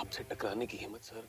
आपसे टकराने की हिम्मत sir.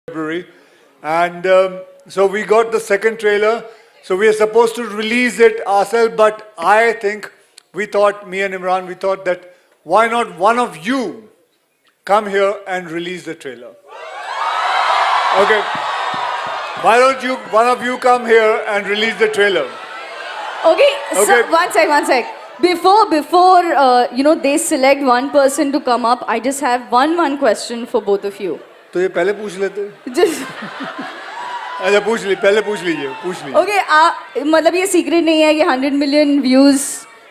February. And so we got the second trailer. So we are supposed to release it ourselves, but I think we thought, me and Imran, we thought that why not one of you come here and release the trailer? Okay. Why don't you, one of you come here and release the trailer? Okay, so Okay. one sec. Before they select one person to come up, I just have one question for both of you. तो ये पहले पूछ लेते Just अच्छा पूछ ली पहले पूछ लीजिए okay, मतलब ये सीक्रेट नहीं है कि 100 मिलियन व्यूज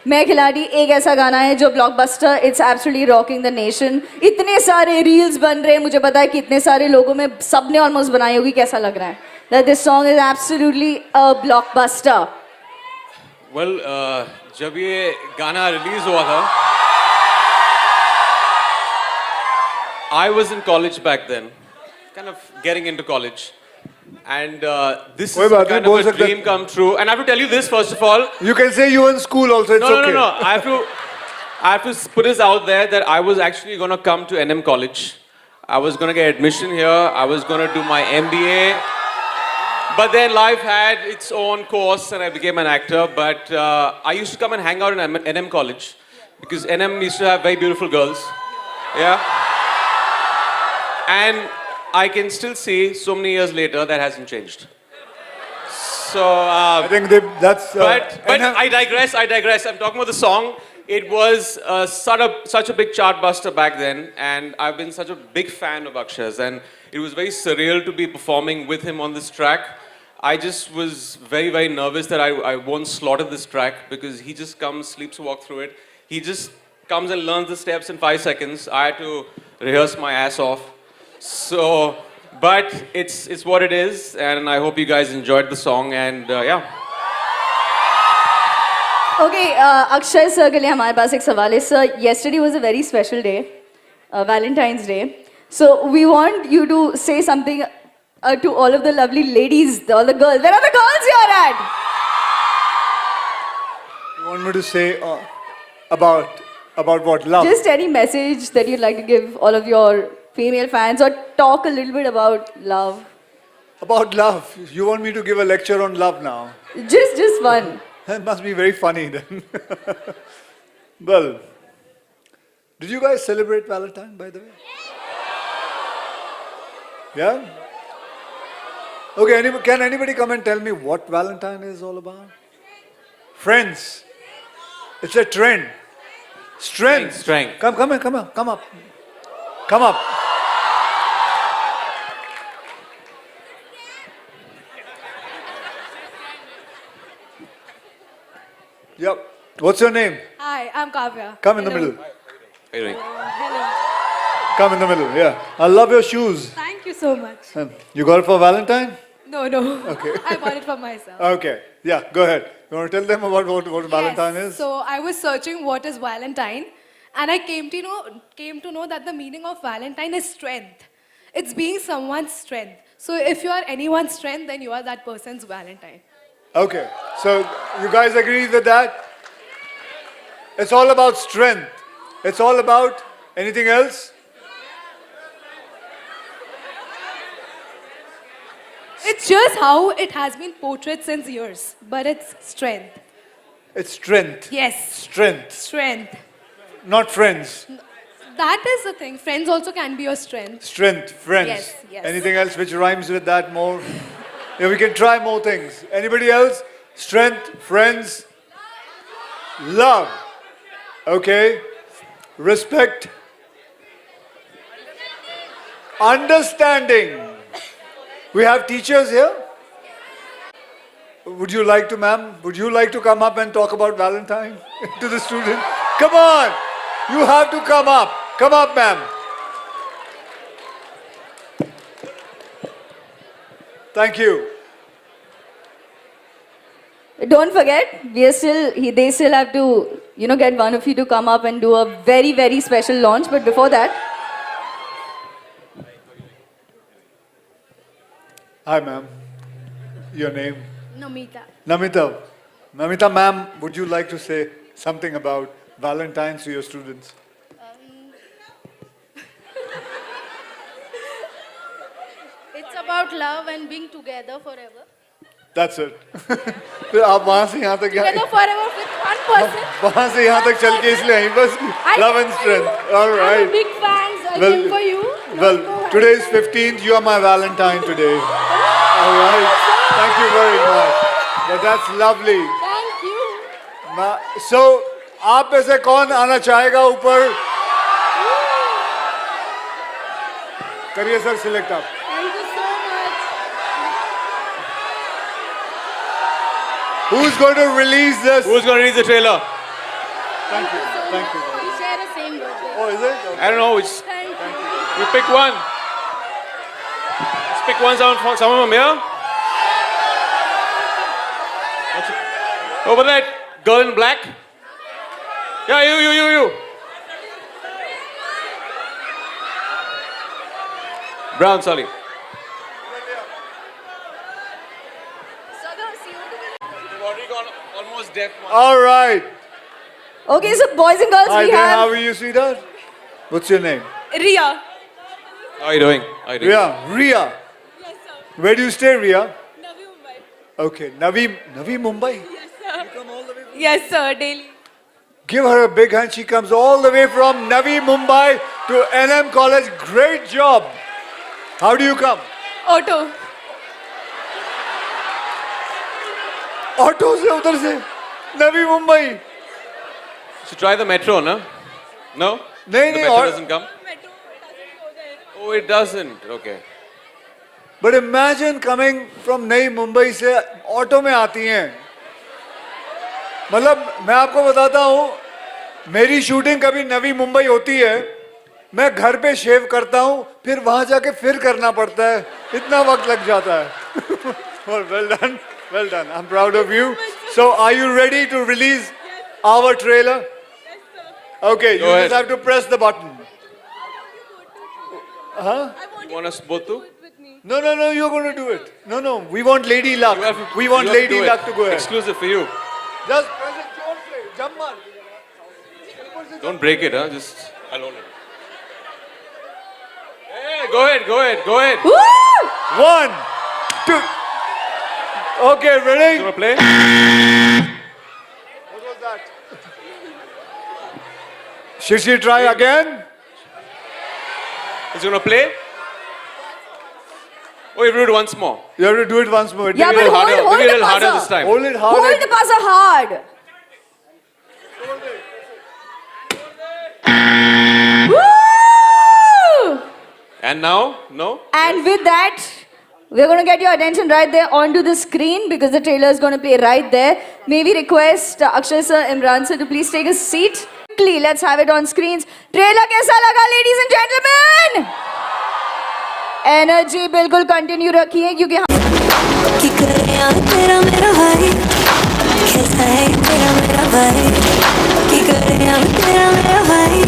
मैं खिलाड़ी एक ऐसा गाना है जो blockbuster it's absolutely rocking the nation. इतने सारे रील्स बन रहे हैं, मुझे पता है कि इतने सारे लोगों में सबने ऑलमोस्ट बनाई होगी. कैसा लग रहा है? That this song is absolutely a blockbuster. Well, जब ये गाना रिलीज हुआ था, I was in college back then, kind of getting into college, and this is kind of a dream come true. And I have to tell you this first of all. You can say you were in school also. It's okay. No. I have to put this out there that I was actually going to come to NM College. I was going to get admission here. I was going to do my MBA. But then life had its own course and I became an actor. But I used to come and hang out in NM College because NM used to have very beautiful girls. Yeah. And I can still see so many years later that hasn't changed. So I think that's. But I digress. I'm talking about the song. It was such a big chart buster back then, and I've been such a big fan of Akshar's, and it was very surreal to be performing with him on this track. I just was very, very nervous that I won't slaughter this track because he just comes, sleeps, walk through it. He just comes and learns the steps in 5 seconds. I had to rehearse my ass off. So, but it's what it is, and I hope you guys enjoyed the song, and yeah. Okay Akshay sir के लिए हमारे पास एक सवाल है sir yesterday was a very special day Valentine's Day so we want you to say something to all of the lovely ladies all the girls where are the girls here at You want me to say about what? Love? just any message that you'd like to give all of your female fans or talk a little bit about love About love. You want me to give a lecture on love now? just one That must be very funny then. Well, did you guys celebrate Valentine, by the way? Yeah? Okay, can anybody come and tell me what Valentine is all about? Friends. It's a trend. Strength. Strength. Come up. Come up. Yep. What's your name? Hi, I'm Kavya. Come in the Hello. middle. How you doing? Hello. Come in the middle, yeah. I love your shoes. Thank you so much. You got it for Valentine? No. Okay. I bought it for myself. Okay. Yeah, go ahead. You want to tell them about what Valentine Yes. is? So I was searching what is Valentine, and I came to know that the meaning of Valentine is strength. It's being someone's strength. So if you are anyone's strength, then you are that person's Valentine. Okay. So you guys agree with that? It's all about strength. It's all about anything else? It's just how it has been portrayed since years, but it's strength. It's strength. Yes, Strength. strength. Not friends. That is the thing. Friends also can be your strength. Strength, friends. Yes. Anything else which rhymes with that more? Yeah, we can try more things. Anybody else? Strength, friends, love. Okay. Respect. Understanding. We have teachers here. Would you like to, ma'am? Would you like to come up and talk about Valentine to the student? Come on. You have to come up. Come up, ma'am. Thank you. don't forget they still have to get one of you to come up and do a very very special launch but before that Hi, ma'am. Your name? Namita. Namita. Namita, ma'am, would you like to say something about Valentine's to your students? It's about love and being together forever. That's it. फिर आप वहाँ से यहाँ तक Together forever with one person. वहाँ से यहाँ तक चल के इसलिए यहीं बस love and strength. All I'm a right. big fan. I Well- came for you. Well, today is 15th. You are my Valentine today. All right. Thank you very much. But that's lovely. Thank you. So, आप में से कौन आना चाहेगा ऊपर? करिए sir select आप. Thank you so much. Who's going to release this? Who's going to read the trailer? Thank you. Thank you. We share the same birthday. Oh, is it? I don't know which. Thank you. You pick one. Let's pick someone from here. Over that girl in black. Yeah, you. Brown, sorry. You've already gone almost deaf. All right. okay so boys and girls Hi we there. have How are you, sweetheart? What's your name? Ria. How are you doing? Ria. Yes, sir. Where do you stay, Ria? Navi Mumbai. Okay. Navi Mumbai. Yes, sir. Yes, sir. Daily. Give her a big hand. She comes all the way from Navi Mumbai to NM College. Great job. How do you come? Auto. Auto से उधर से Navi Mumbai. So try the metro, no? No? नहीं, The नहीं, metro और- doesn't come? Metro doesn't go there. Oh, it doesn't. Okay. But imagine coming from नई मुंबई से auto में आती हैं. मतलब मैं आपको बताता हूँ मेरी शूटिंग कभी नवी मुंबई होती है मैं घर पे शेव करता हूँ फिर वहां जाके फिर करना पड़ता है इतना वक्त लग जाता है. Well done. I'm proud of you. So are you ready to release our trailer? Okay, you Go ahead. just have to press the button. You want us both to? No, you're going to do it. No, we want Lady Luck. You have to- We want you have to Lady do it. Luck to go ahead. Exclusive for you. Just press it, don't play. Jump on. Don't break it, huh? Just, I'll hold it. Hey, go ahead. Woo! 1, 2. Okay, You ready? wanna play? What was that? Should she try again? Is he gonna play? Oh, you have to do it once more. You have to do it once more. Yeah, Maybe but a little harder. hold Maybe a the little harder buzzer. this time. Hold it hard. Hold the buzzer hard. Woo! And now? No? And with that, we're going to get your attention right there onto the screen because the trailer is going to play right there. May we request Akshay sir, Imran sir to please take a seat. Quickly, let's have it on screens. Trailer kaisa laga, ladies and gentlemen? Energy बिल्कुल continue रखिए क्योंकि कि करे यार तेरा मेरा भाई कैसा है तेरा मेरा भाई कि करे यार तेरा मेरा भाई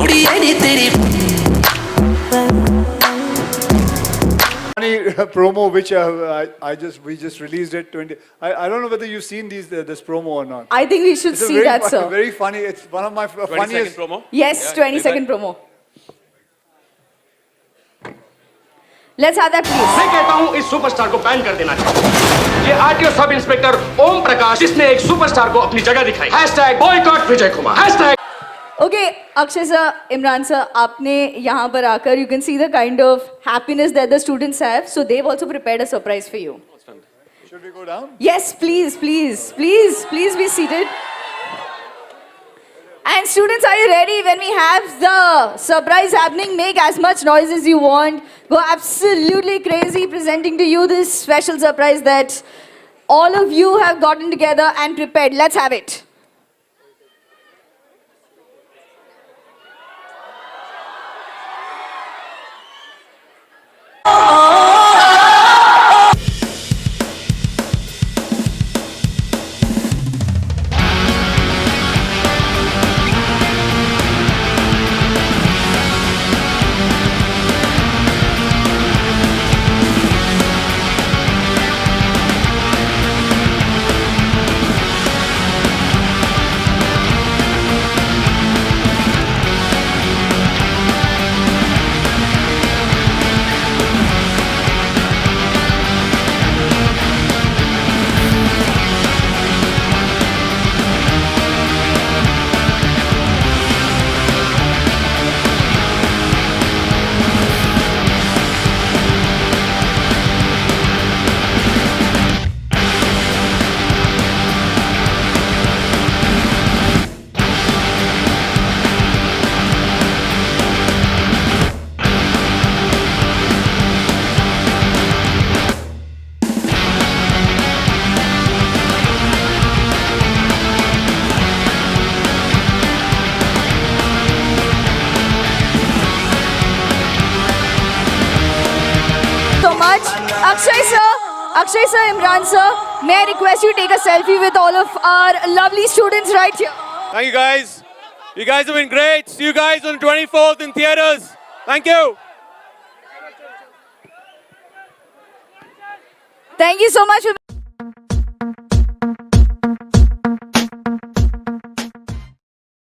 उड़ी है नी तेरी Funny promo which we just released it 20. I don't know whether you've seen this promo or not. I think we should It's a see very that, sir. very funny. It's one of my 20-second funniest. promo? Yes, Yeah, 20-second promo. Let's have that, please. मैं कहता हूं इस superstar को ban कर देना चाहिए। ये RTO sub inspector Om Prakash जिसने एक सुपरस्टार को अपनी जगह दिखाई। #boycott Vijay Kumar. Okay, Akshay sir, Imran sir, आपने यहाँ पर आकर you can see the kind of happiness that the students have. So they've also prepared a surprise for you. Should we go down? Yes, please be seated. And students, are you ready? When we have the surprise happening, make as much noise as you want. Go absolutely crazy presenting to you this special surprise that all of you have gotten together and prepared. Let's have it. Akshay sir, Imran sir, may I request you take a selfie with all of our lovely students right here. Thank you guys. You guys have been great. See you guys on 24th in theaters. Thank you. Thank you so much for